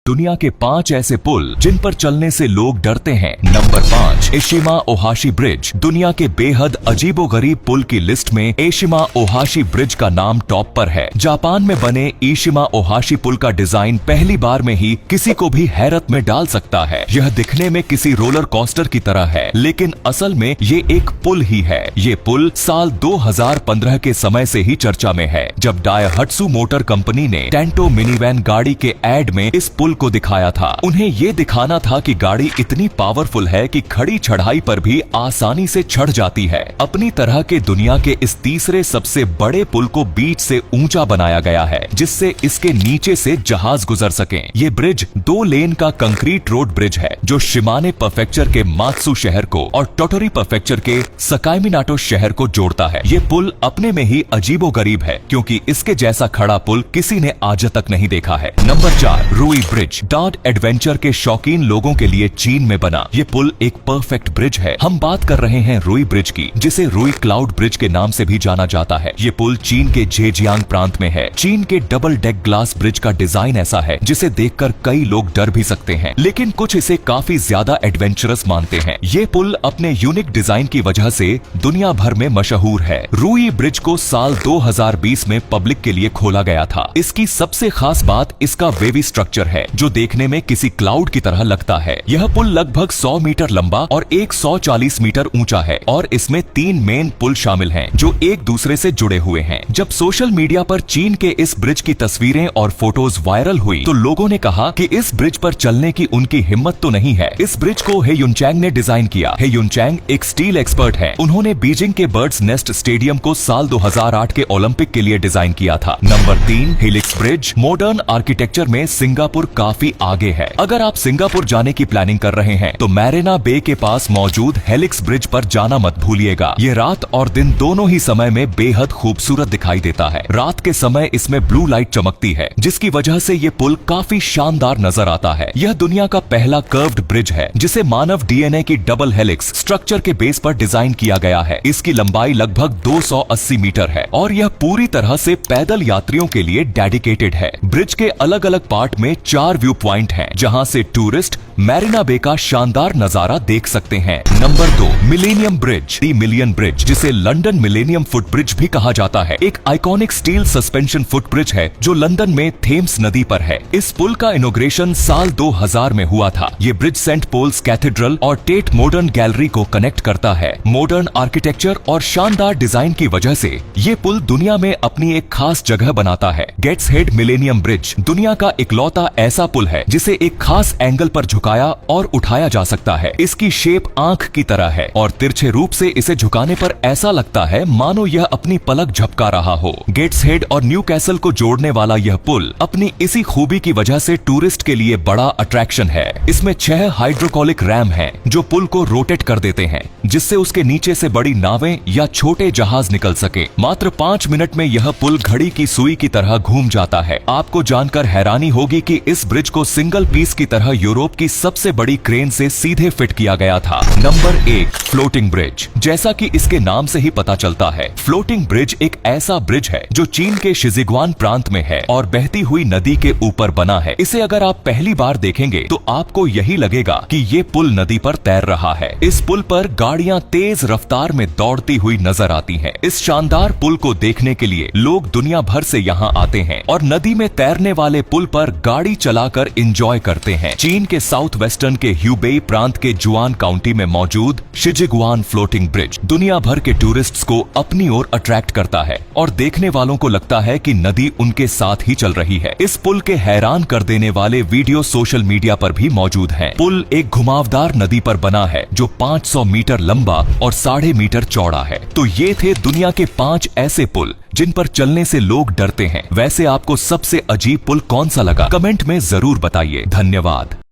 दुनिया के 5 ऐसे पुल जिन पर चलने से लोग डरते हैं। Number 5, Eshima Ohashi bridge. दुनिया के बेहद अजीबोगरीब पुल की लिस्ट में एशिमा ओहाशी ब्रिज का नाम टॉप पर है। जापान में बने एशिमा ओहाशी पुल का डिजाइन पहली बार में ही किसी को भी हैरत में डाल सकता है। यह दिखने में किसी रोलर कोस्टर की तरह है, लेकिन असल में ये एक पुल ही है। ये पुल साल 2015 के समय से ही चर्चा में है, जब डायहट्सू मोटर कंपनी ने टेंटो मिनीवैन गाड़ी के एड में इस पुल को दिखाया था। उन्हें ये दिखाना था कि गाड़ी इतनी पावरफुल है कि खड़ी चढ़ाई पर भी आसानी से चढ़ जाती है। अपनी तरह के दुनिया के इस तीसरे सबसे बड़े पुल को बीच से ऊंचा बनाया गया है, जिससे इसके नीचे से जहाज गुजर सकें। ये ब्रिज 2 लेन का कंक्रीट रोड ब्रिज है, जो शिमाने प्रीफेक्चर के मात्सु शहर को और टोटोरी प्रीफेक्चर के सकाईमिनाटो शहर को जोड़ता है। ये पुल अपने में ही अजीबोगरीब है, क्योंकि इसके जैसा खड़ा पुल किसी ने आज तक नहीं देखा है। नंबर 4, रूई ब्रिज। डॉट एडवेंचर के शौकीन लोगों के लिए चीन में बना ये पुल एक परफेक्ट ब्रिज है। हम बात कर रहे हैं रूई ब्रिज की, जिसे रूई क्लाउड ब्रिज के नाम से भी जाना जाता है। ये पुल चीन के जेजियांग प्रांत में है। चीन के डबल डेक ग्लास ब्रिज का डिजाइन ऐसा है जिसे देखकर कई लोग डर भी सकते हैं, लेकिन कुछ इसे काफी ज्यादा एडवेंचरस मानते हैं। ये पुल अपने यूनिक डिजाइन की वजह से दुनिया भर में मशहूर है। रूई ब्रिज को साल 2020 में पब्लिक के लिए खोला गया था। इसकी सबसे खास बात इसका वेवी स्ट्रक्चर है, जो देखने में किसी क्लाउड की तरह लगता है। यह पुल लगभग 100 मीटर लंबा और 140 मीटर ऊंचा है, और इसमें 3 मेन पुल शामिल हैं, जो एक दूसरे से जुड़े हुए हैं। जब सोशल मीडिया पर चीन के इस ब्रिज की तस्वीरें और फोटोज वायरल हुई, तो लोगों ने कहा कि इस ब्रिज पर चलने की उनकी हिम्मत तो नहीं है। इस ब्रिज को हे युनचैंग ने डिजाइन किया। हे युनचैंग एक स्टील एक्सपर्ट है। उन्होंने बीजिंग के बर्ड्स नेस्ट स्टेडियम को साल 2008 के ओलंपिक के लिए डिजाइन किया था। Number 3, helix bridge. Modern architecture में सिंगापुर काफी आगे है। अगर आप सिंगापुर जाने की प्लानिंग कर रहे हैं, तो मैरिना बे के पास मौजूद हेलिक्स ब्रिज पर जाना मत भूलिएगा। ये रात और दिन दोनों ही समय में बेहद खूबसूरत दिखाई देता है। रात के समय इसमें ब्लू लाइट चमकती है, जिसकी वजह से ये पुल काफी शानदार नजर आता है। यह दुनिया का पहला कर्व्ड ब्रिज है, जिसे मानव डीएनए की डबल हेलिक्स स्ट्रक्चर के बेस पर डिजाइन किया गया है। इसकी लंबाई लगभग 280 मीटर है, और यह पूरी तरह से पैदल यात्रियों के लिए डेडिकेटेड है। ब्रिज के अलग अलग पार्ट में 4 व्यू पॉइंट हैं, जहां से टूरिस्ट मैरिना बे का शानदार नजारा देख सकते हैं। Number 2, millennium bridge. The million bridge, जिसे लंदन मिलेनियम फुट ब्रिज भी कहा जाता है, एक iconic steel suspension foot bridge है, जो लंदन में थेम्स नदी पर है। इस पुल का इनॉग्रेशन साल 2000 में हुआ था। ये ब्रिज सेंट पॉल्स कैथेड्रल और टेट मॉडर्न गैलरी को कनेक्ट करता है। मॉडर्न आर्किटेक्चर और शानदार डिजाइन की वजह से ये पुल दुनिया में अपनी एक खास जगह बनाता है। गेट्स हेड मिलेनियम ब्रिज दुनिया का इकलौता ऐसा पुल है जिसे एक खास एंगल पर झुकाया और उठाया जा सकता है। इसकी शेप आंख की तरह है, और तिरछे रूप से इसे झुकाने पर ऐसा लगता है मानो यह अपनी पलक झपका रहा हो। गेट्स हेड और न्यू कैसल को जोड़ने वाला यह पुल अपनी इसी खूबी की वजह से टूरिस्ट के लिए बड़ा अट्रैक्शन है। इसमें 6 हाइड्रोकोलिक रैम हैं, जो पुल को रोटेट कर देते हैं, जिससे उसके नीचे से बड़ी नावें या छोटे जहाज निकल सके। मात्र 5 मिनट में यह पुल घड़ी की सुई की तरह घूम जाता है। आपको जानकर हैरानी होगी कि इस ब्रिज को सिंगल पीस की तरह यूरोप की सबसे बड़ी क्रेन से सीधे फिट किया गया था। Number 1, floating bridge. जैसा कि इसके नाम से ही पता चलता है, फ्लोटिंग ब्रिज एक ऐसा ब्रिज है जो चीन के शिज़िग्वान प्रांत में है और बहती हुई नदी के ऊपर बना है। इसे अगर आप पहली बार देखेंगे तो आपको यही लगेगा कि ये पुल नदी पर तैर रहा है। इस पुल पर गाड़ियां तेज रफ्तार में दौड़ती हुई नजर आती हैं। इस शानदार पुल को देखने के लिए लोग दुनिया भर से यहाँ आते हैं और नदी में तैरने वाले पुल पर गाड़ी चलाकर एंजॉय करते हैं। चीन के साउथ वेस्टर्न के ह्यूबेई प्रांत के जुआन काउंटी में मौजूद शिज़िग्वान फ्लोटिंग ब्रिज दुनिया भर के टूरिस्ट्स को अपनी ओर अट्रैक्ट करता है, और देखने वालों को लगता है कि नदी उनके साथ ही चल रही है। इस पुल के हैरान कर देने वाले वीडियो सोशल मीडिया पर भी मौजूद हैं। पुल एक घुमावदार नदी पर बना है, जो 500 मीटर लंबा और 1.5 मीटर चौड़ा है। तो ये थे दुनिया के 5 ऐसे पुल जिन पर चलने से लोग डरते हैं। वैसे आपको सबसे अजीब पुल कौन सा लगा? कमेंट में जरूर बताइए। धन्यवाद।